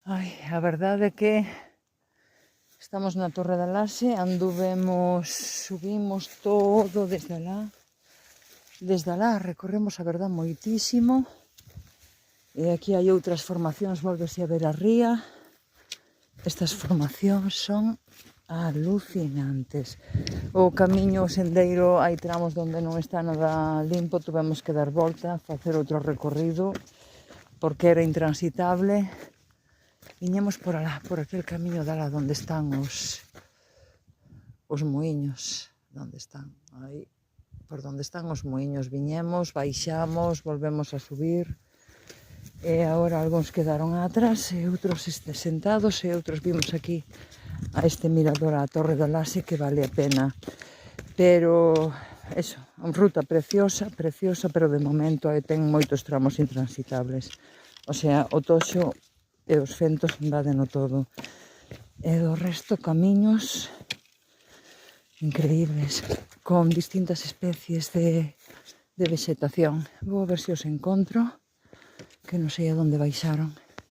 Ai, a verdade é que estamos na Torre da Laxe, subimos todo desde alá. Desde alá recorremos a verdade moitísimo. E aquí hai outras formacións, volvese a ver a ría. Estas formacións son alucinantes. O camiño, o sendeiro, hai tramos onde non está nada limpo, tuvemos que dar volta, facer outro recorrido, porque era intransitable. Viñemos por alá, por aquel camiño de alá, onde están os muiños, onde están, aí, por onde están os muiños, viñemos, baixamos, volvemos a subir, e agora algúns quedaron atrás, e outros sentados, e outros vimos aquí a este mirador, a Torre da Laxe, que vale a pena. Pero, eso, unha ruta preciosa, preciosa, pero de momento ten moitos tramos intransitables. O sea, o toxo e os ventos invádeno todo. E do resto camiños increíbles, con distintas especies de vegetación. Vou a ver se os encontro, que non sei a onde baixaron.